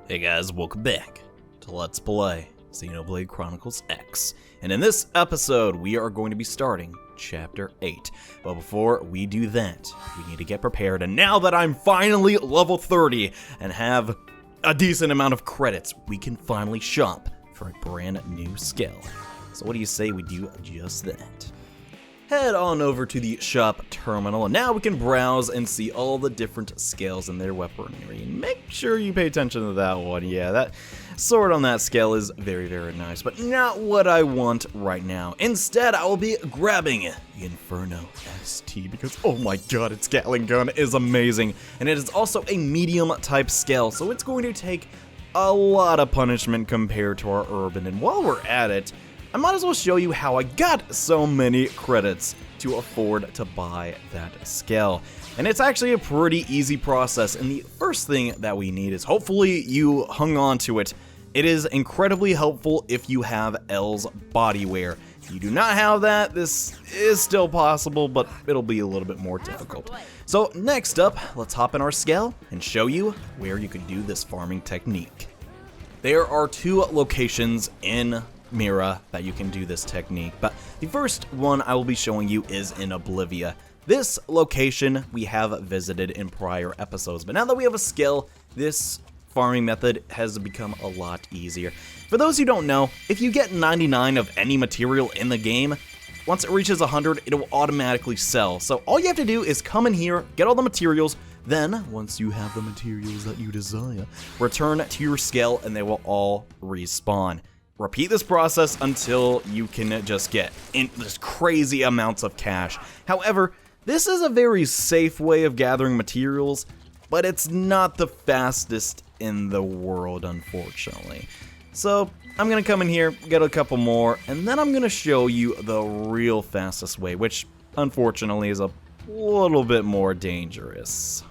Hey guys, welcome back to Let's Play Xenoblade Chronicles X. And in this episode, we are going to be starting Chapter 8. But before we do that, we need to get prepared. And now that I'm finally level 30 and have a decent amount of credits, we can finally shop for a brand new skill. So what do you say we do just that? Head on over to the shop terminal, and now we can browse and see all the different scales in their weaponry. And make sure you pay attention to that one. Yeah, that sword on that scale is very, very nice, but not what I want right now. Instead, I will be grabbing the Inferno ST because, oh my god, its Gatling gun is amazing. And it is also a medium type scale, so it's going to take a lot of punishment compared to our Urban. And while we're at it, I might as well show you how I got so many credits to afford to buy that skill. And it's actually a pretty easy process, and the first thing that we need is, hopefully you hung on to it, it is incredibly helpful if you have L's body wear. If you do not have that, this is still possible, but it'll be a little bit more difficult. So next up, let's hop in our skill and show you where you can do this farming technique. There are two locations in Mira that you can do this technique, but the first one I will be showing you is in Oblivia. This location we have visited in prior episodes, but now that we have a skill, this farming method has become a lot easier. For those who don't know, if you get 99 of any material in the game, once it reaches 100, it will automatically sell. So all you have to do is come in here, get all the materials, then, once you have the materials that you desire, return to your skill and they will all respawn. Repeat this process until you can just get just crazy amounts of cash. However, this is a very safe way of gathering materials, but it's not the fastest in the world, unfortunately. So, I'm gonna come in here, get a couple more, and then I'm gonna show you the real fastest way, which, unfortunately, is a little bit more dangerous.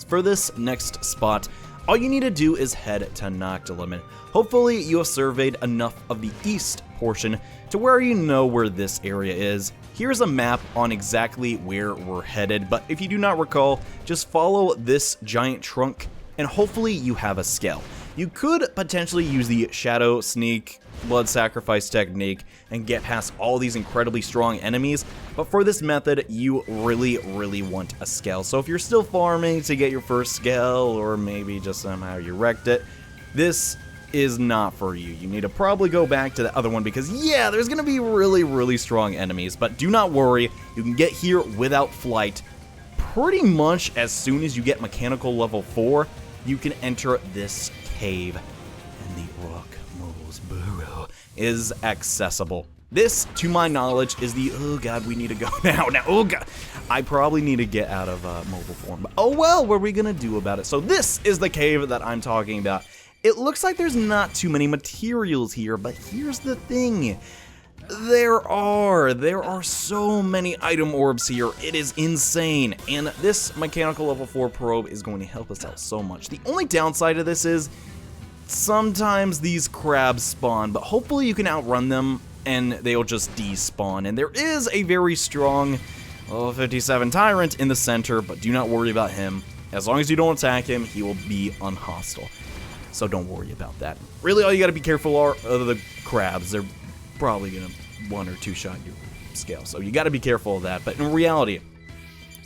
For this next spot, all you need to do is head to Noctilumen. Hopefully you have surveyed enough of the east portion to where you know where this area is. Here's a map on exactly where we're headed, but if you do not recall, just follow this giant trunk and hopefully you have a skill. You could potentially use the Shadow Sneak Blood Sacrifice technique and get past all these incredibly strong enemies, but for this method, you really want a skill. So if you're still farming to get your first skill, or maybe just somehow you wrecked it, this is not for you. You need to probably go back to the other one because, yeah, there's gonna be really strong enemies, but do not worry, you can get here without flight. Pretty much as soon as you get mechanical level 4, you can enter this cave, and the Rock Mole's Burrow is accessible. This, to my knowledge, is the, oh god, we need to go now, oh god, I probably need to get out of mobile form, but oh well, what are we gonna do about it? So this is the cave that I'm talking about. It looks like there's not too many materials here, but here's the thing. There are so many item orbs here, it is insane, and this mechanical level 4 probe is going to help us out so much. The only downside of this is, sometimes these crabs spawn, but hopefully you can outrun them and they'll just despawn. And there is a very strong 57 Tyrant in the center, but do not worry about him. As long as you don't attack him, he will be unhostile. So don't worry about that. Really, all you gotta be careful are the crabs. They're probably gonna 1 or 2 shot your scale, so you gotta be careful of that. But in reality,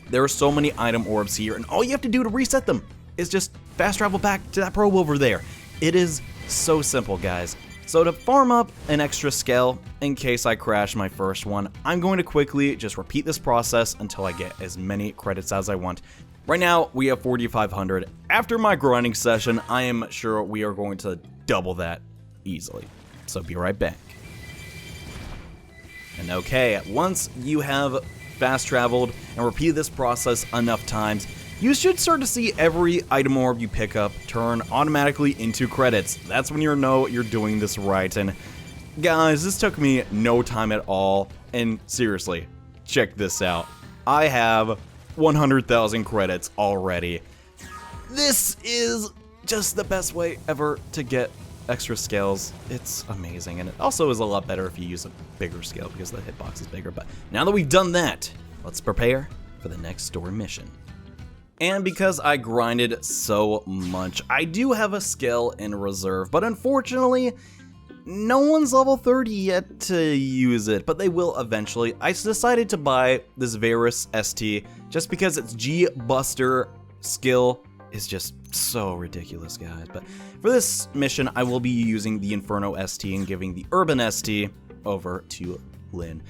there are so many item orbs here, and all you have to do to reset them is just fast travel back to that probe over there. It is so simple, guys. So to farm up an extra scale, in case I crash my first one, I'm going to quickly just repeat this process until I get as many credits as I want. Right now, we have 4,500. After my grinding session, I am sure we are going to double that easily. So be right back. And okay, once you have fast traveled and repeated this process enough times, you should start to see every item orb you pick up turn automatically into credits. That's when you know you're doing this right. And guys, this took me no time at all. And seriously, check this out. I have 100,000 credits already. This is just the best way ever to get extra scales. It's amazing, and it also is a lot better if you use a bigger scale because the hitbox is bigger. But now that we've done that, let's prepare for the next story mission. And because I grinded so much, I do have a skill in reserve, but unfortunately, no one's level 30 yet to use it, but they will eventually. I decided to buy this Varus ST just because its G-Buster skill is just so ridiculous, guys. But for this mission, I will be using the Inferno ST and giving the Urban ST over to Lyn.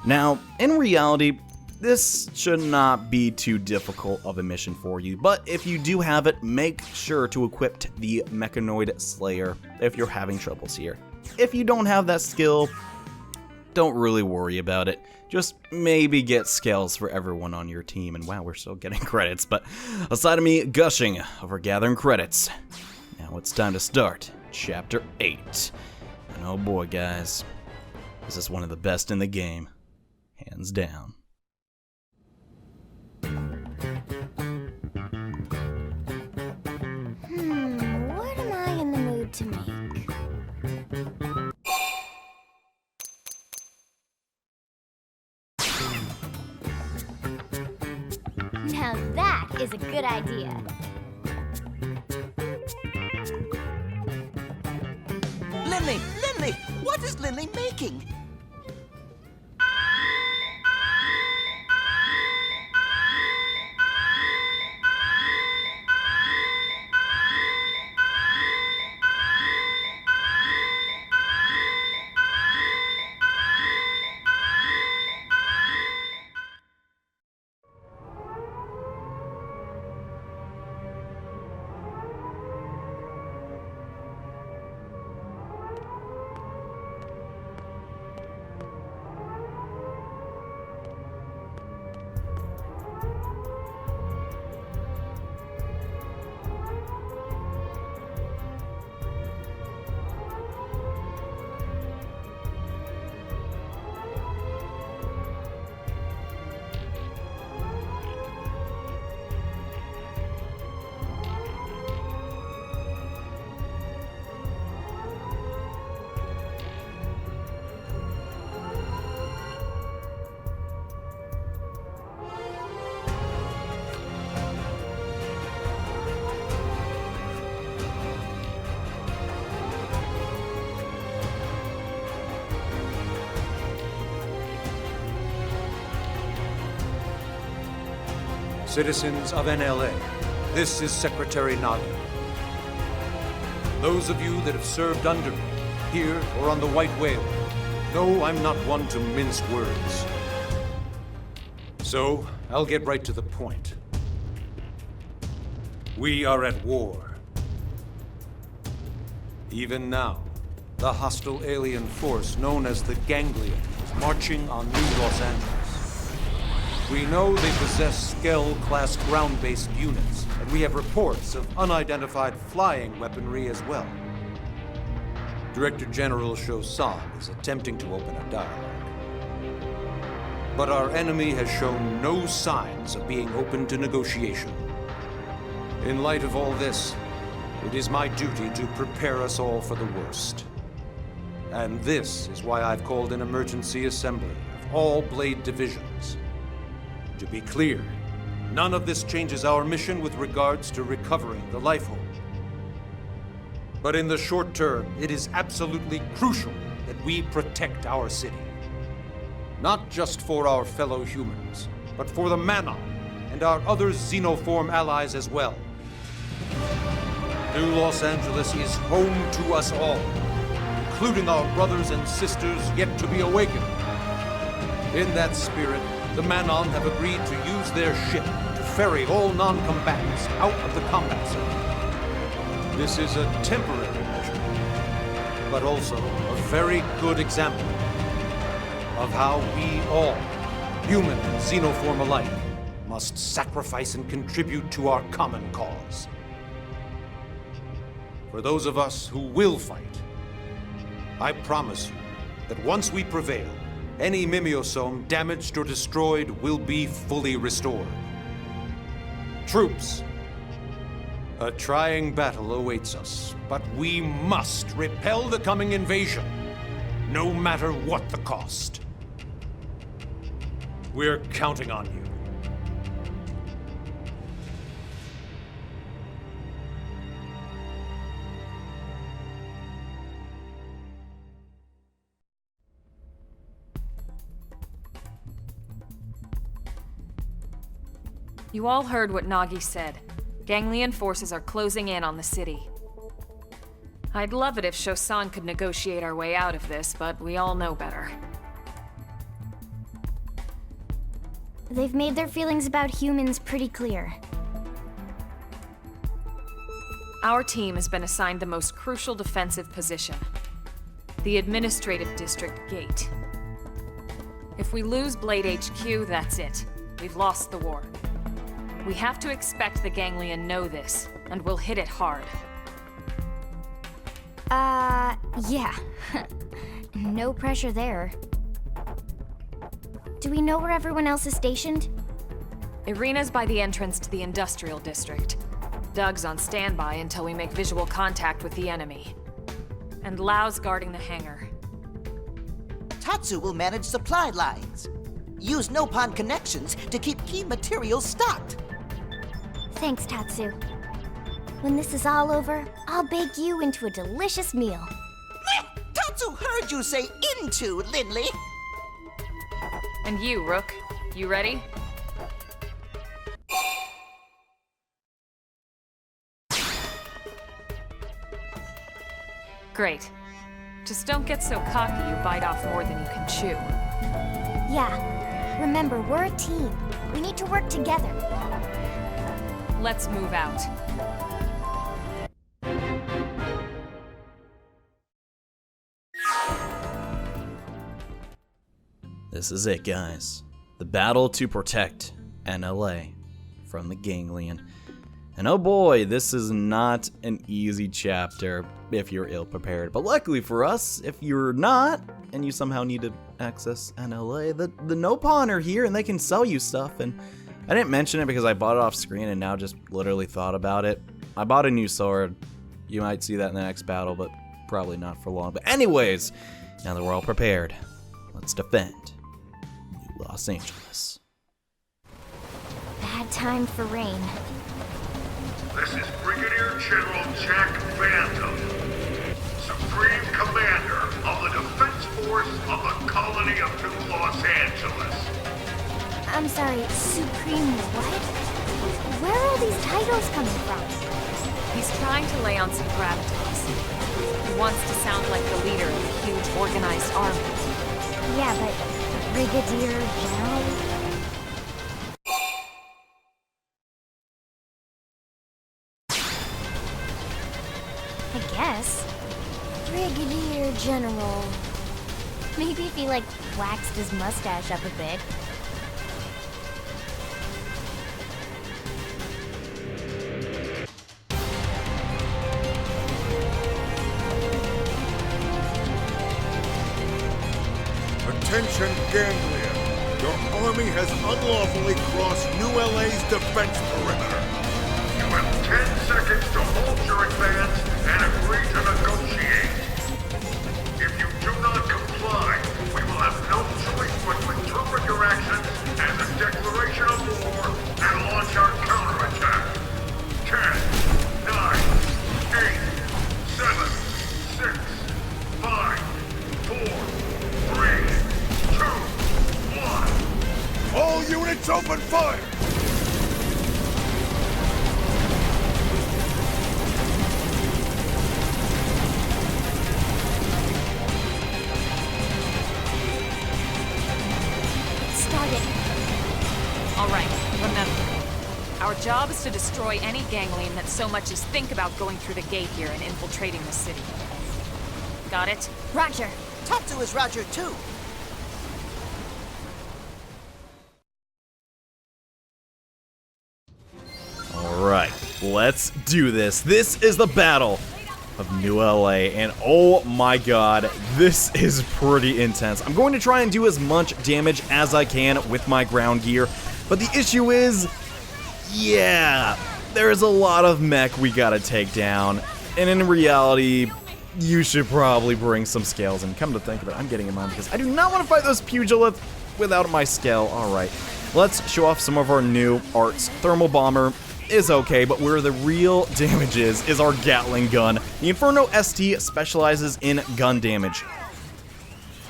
Now, in reality, this should not be too difficult of a mission for you, but if you do have it, make sure to equip the Mechanoid Slayer if you're having troubles here. If you don't have that skill, don't really worry about it. Just maybe get skells for everyone on your team. And wow, we're still getting credits, but aside of me gushing over gathering credits, now it's time to start Chapter 8. And oh boy, guys, this is one of the best in the game, hands down. What am I in the mood to make? Now that is a good idea. Lindley, what is Lindley making? Citizens of NLA, this is Secretary Naga. Those of you that have served under me, here or on the White Whale, know I'm not one to mince words. So, I'll get right to the point. We are at war. Even now, the hostile alien force known as the Ganglion is marching on New Los Angeles. We know they possess Skell-class ground-based units, and we have reports of unidentified flying weaponry as well. Director General Chosan is attempting to open a dialogue. But our enemy has shown no signs of being open to negotiation. In light of all this, it is my duty to prepare us all for the worst. And this is why I've called an emergency assembly of all Blade divisions. To be clear, none of this changes our mission with regards to recovering the Lifehold. But in the short term, it is absolutely crucial that we protect our city. Not just for our fellow humans, but for the Manon and our other xenoform allies as well. New Los Angeles is home to us all, including our brothers and sisters yet to be awakened. In that spirit, the Manon have agreed to use their ship to ferry all non-combatants out of the combat zone. This is a temporary measure, but also a very good example of how we all, human and xenoform alike, must sacrifice and contribute to our common cause. For those of us who will fight, I promise you that once we prevail, any mimeosome damaged or destroyed will be fully restored. Troops, a trying battle awaits us, but we must repel the coming invasion, no matter what the cost. We're counting on you. You all heard what Nagi said. Ganglion forces are closing in on the city. I'd love it if Shosan could negotiate our way out of this, but we all know better. They've made their feelings about humans pretty clear. Our team has been assigned the most crucial defensive position, the Administrative District Gate. If we lose Blade HQ, that's it. We've lost the war. We have to expect the Ganglion know this, and we'll hit it hard. Yeah. No pressure there. Do we know where everyone else is stationed? Irina's by the entrance to the Industrial District. Doug's on standby until we make visual contact with the enemy. And Lau's guarding the hangar. Tatsu will manage supply lines. Use no-pond connections to keep key materials stocked. Thanks, Tatsu. When this is all over, I'll bake you into a delicious meal. Tatsu heard you say into, Lindley. And you, Rook, you ready? Great. Just don't get so cocky you bite off more than you can chew. Yeah. Remember, we're a team. We need to work together. Let's move out. This is it, guys. The battle to protect NLA from the ganglion. And oh boy, this is not an easy chapter if you're ill-prepared. But luckily for us, if you're not, and you somehow need to access NLA, the no-pawn are here and they can sell you stuff. And I didn't mention it because I bought it off screen and now just literally thought about it. I bought a new sword. You might see that in the next battle, but probably not for long. But anyways, now that we're all prepared, let's defend New Los Angeles. Bad time for rain. This is Brigadier General Jack Bantam, Supreme Commander of the Defense Force of the Colony of New Los Angeles. I'm sorry, Supreme what? Where are all these titles coming from? He's trying to lay on some gravitas. He wants to sound like the leader of a huge organized army. Yeah, but Brigadier General? I guess. Brigadier General. Maybe if he, waxed his mustache up a bit. Attention, Ganglion. Your army has unlawfully crossed New LA's defense perimeter. You have 10 seconds to halt your advance and agree to negotiate. If you do not comply, we will have no choice but to interpret your actions as a declaration of war and launch our counterattack. 10, 9, 8, 7, 6, 5, 4, 3, 2, 1. All units open fire! Alright, remember. Our job is to destroy any ganglion that so much as think about going through the gate here and infiltrating the city. Got it? Roger. Tatsu is Roger too. Alright, let's do this. This is the battle of New LA, and oh my god, this is pretty intense. I'm going to try and do as much damage as I can with my ground gear, but the issue is, yeah, there's a lot of mech we gotta take down, and in reality, you should probably bring some scales, and come to think of it, I'm getting in mind because I do not want to fight those pugilists without my scale. Alright, let's show off some of our new arts. Thermal Bomber is okay, but where the real damage is our Gatling gun. The Inferno ST specializes in gun damage.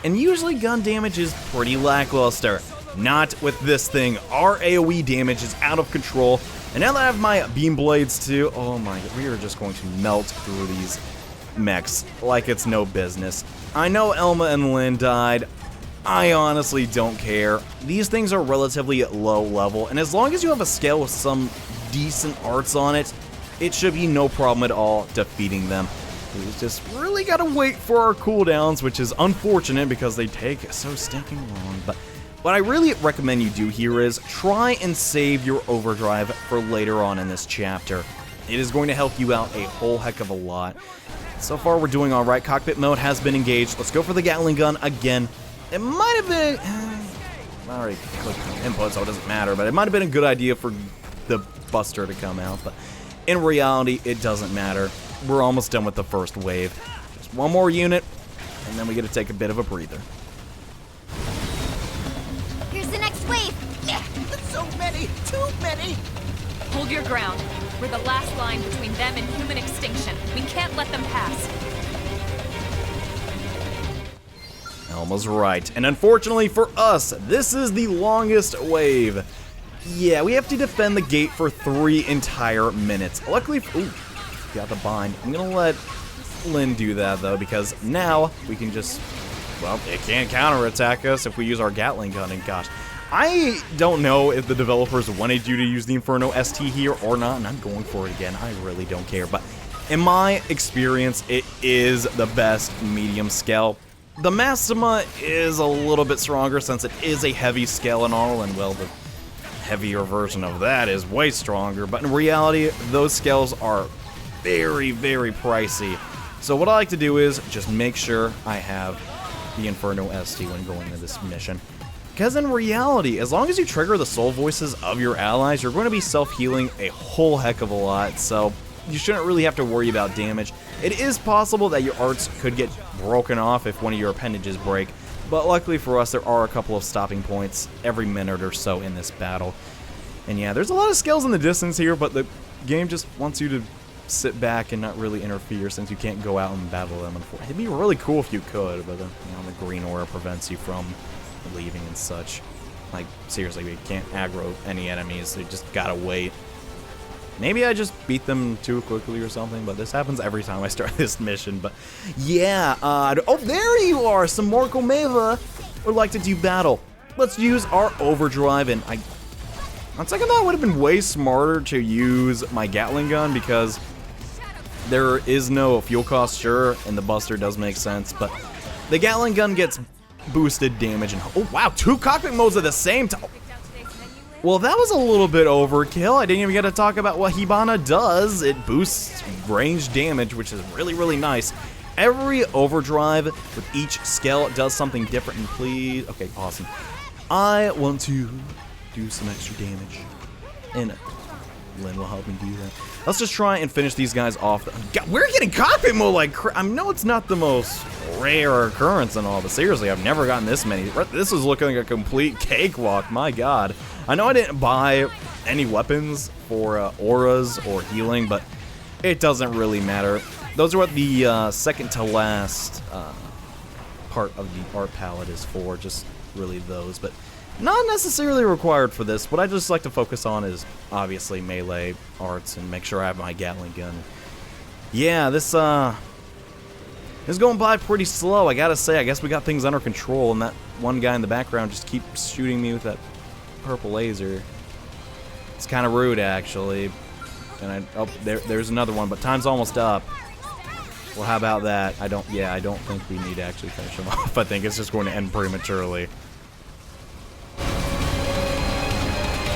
And usually gun damage is pretty lackluster. Not with this thing. Our AoE damage is out of control. And now that I have my beam blades too, oh my god, we are just going to melt through these mechs like it's no business. I know Elma and Lynn died. I honestly don't care. These things are relatively low level, and as long as you have a scale with some decent arts on it, it should be no problem at all defeating them. We just really gotta wait for our cooldowns, which is unfortunate because they take so stinking long. But what I really recommend you do here is try and save your overdrive for later on in this chapter. It is going to help you out a whole heck of a lot. So far we're doing alright. Cockpit mode has been engaged. Let's go for the Gatling gun again. It might have been... I already clicked input, so it doesn't matter, but it might have been a good idea for the Buster to come out, but in reality, it doesn't matter. We're almost done with the first wave. Just one more unit, and then we get to take a bit of a breather. Here's the next wave. Yeah, so many, too many. Hold your ground. We're the last line between them and human extinction. We can't let them pass. Elma's right. And unfortunately for us, this is the longest wave. Yeah, we have to defend the gate for 3 entire minutes. Luckily, ooh, got the bind. I'm gonna let Lynn do that though, because now we can just, well, it can't counterattack us if we use our Gatling gun, and gosh. I don't know if the developers wanted you to use the Inferno ST here or not, and I'm going for it again. I really don't care, but in my experience, it is the best medium scale. The Maxima is a little bit stronger since it is a heavy scale and all, and well, the heavier version of that is way stronger, but in reality, those scales are very, very pricey. So what I like to do is just make sure I have the Inferno ST when going into this mission. Because in reality, as long as you trigger the soul voices of your allies, you're going to be self-healing a whole heck of a lot, so you shouldn't really have to worry about damage. It is possible that your arts could get broken off if one of your appendages break, but luckily for us, there are a couple of stopping points every minute or so in this battle. And yeah, there's a lot of skills in the distance here, but the game just wants you to sit back and not really interfere since you can't go out and battle them. It'd be really cool if you could, but the green aura prevents you from leaving and such. Like, seriously, we can't aggro any enemies, they just gotta wait. Maybe I just beat them too quickly or something, but this happens every time I start this mission. But yeah, oh, there you are! Some more Komeva would like to do battle. Let's use our overdrive, and on second thought, it would have been way smarter to use my Gatling gun because there is no fuel cost, sure, and the Buster does make sense, but the Gatling gun gets boosted damage, and oh wow, 2 cockpit modes at the same time. Well, that was a little bit overkill. I didn't even get to talk about what Hibana does. It boosts range damage, which is really, really nice. Every overdrive with each skill does something different, and please, okay, awesome. I want to do some extra damage, and Lynn will help me do that. Let's just try and finish these guys off. God, we're getting cockpit mode like I know it's not the most rare occurrence and all, but seriously, I've never gotten this many. This is looking like a complete cakewalk, my god. I know I didn't buy any weapons for auras or healing, but it doesn't really matter. Those are what the second to last part of the art palette is for, just really those, but not necessarily required for this. What I just like to focus on is obviously melee arts and make sure I have my Gatling gun. Yeah, this is going by pretty slow, I gotta say. I guess we got things under control, and that one guy in the background just keeps shooting me with that purple laser. It's kind of rude, actually. And oh, there's another one, but time's almost up. Well, how about that? I don't think we need to actually finish him off. I think it's just going to end prematurely.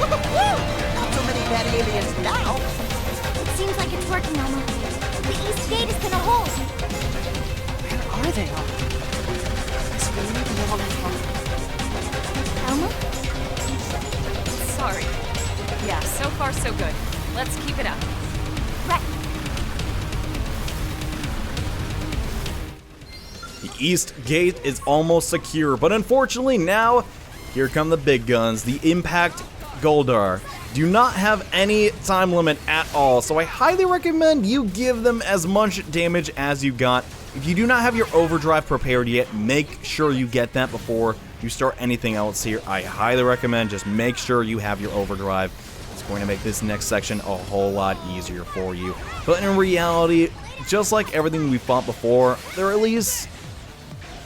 Not so many bad aliens now. It seems like it's working, Elma. The east gate is gonna hold. Where are they all? It's really long. Elma? Sorry. Yeah, so far so good. Let's keep it up. Right. The east gate is almost secure, but unfortunately now, here come the big guns. The impact Goldar do not have any time limit at all, so I highly recommend you give them as much damage as you got. If you do not have your overdrive prepared yet, make sure you get that before you start anything else here. I highly recommend just make sure you have your overdrive. It's going to make this next section a whole lot easier for you. But in reality, just like everything we fought before, they're at least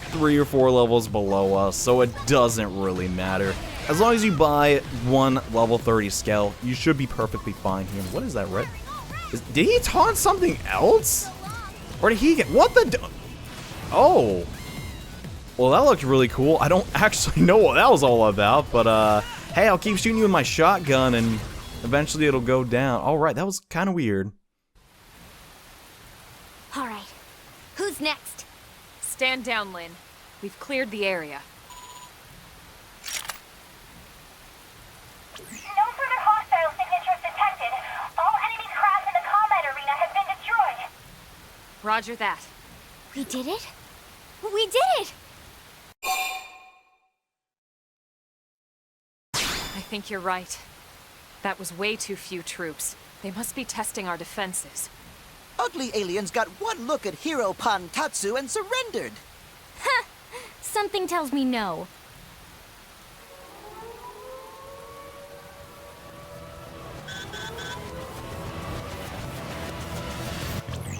3 or 4 levels below us, so it doesn't really matter. As long as you buy one level 30 skell, you should be perfectly fine here. What is that, red? Did he taunt something else? Or did he get... What the... Oh. Well, that looked really cool. I don't actually know what that was all about, but, hey, I'll keep shooting you with my shotgun, and eventually it'll go down. All right, that was kind of weird. All right. Who's next? Stand down, Lynn. We've cleared the area. No further hostile signatures detected. All enemy crafts in the combat arena have been destroyed. Roger that. We did it? We did it! I think you're right. That was way too few troops. They must be testing our defenses. Ugly aliens got one look at Hero Pantatsu and surrendered. Ha! Something tells me no.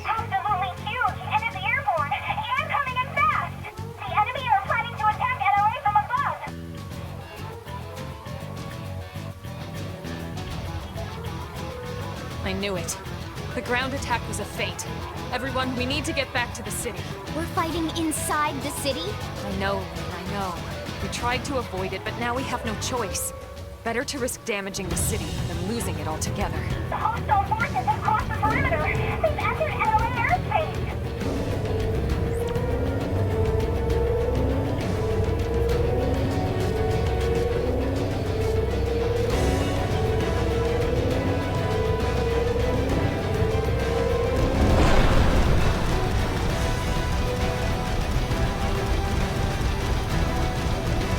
Absolutely huge and is airborne and coming in fast. The enemy are planning to attack LOA from above. I knew it. The ground attack was a feint. Everyone, we need to get back to the city. We're fighting inside the city? I know, Lynn, I know. We tried to avoid it, but now we have no choice. Better to risk damaging the city than losing it altogether. The hostile forces have crossed the perimeter. They've entered LOA airspace.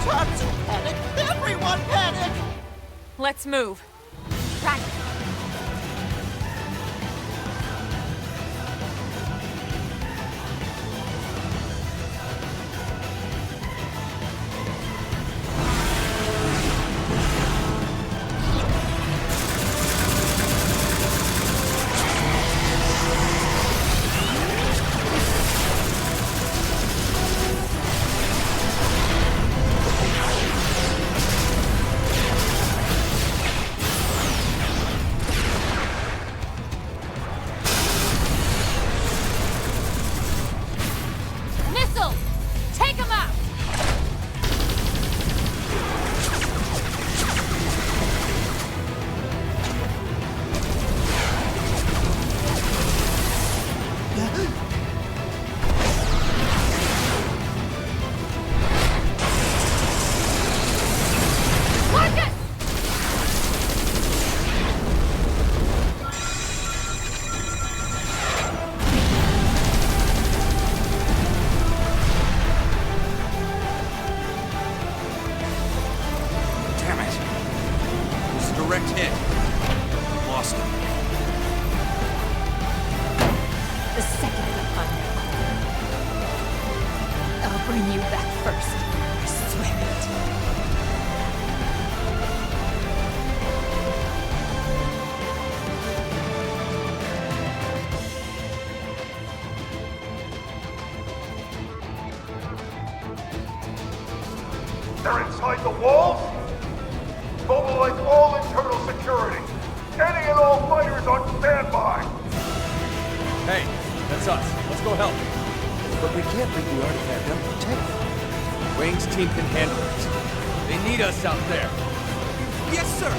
Tatsu panic! Everyone panic! Let's move. Right. Missiles! Take them out! Marcus! Damn it. It was a direct hit. Lost him. The second we find that core, I'll bring you back first. I swear it. They're inside the walls? Mobilize all internal security. Any and all fighters on standby. Hey, that's us. Let's go help. But we can't leave the artifact unprotected. Wang's team can handle it. They need us out there. Yes, sir!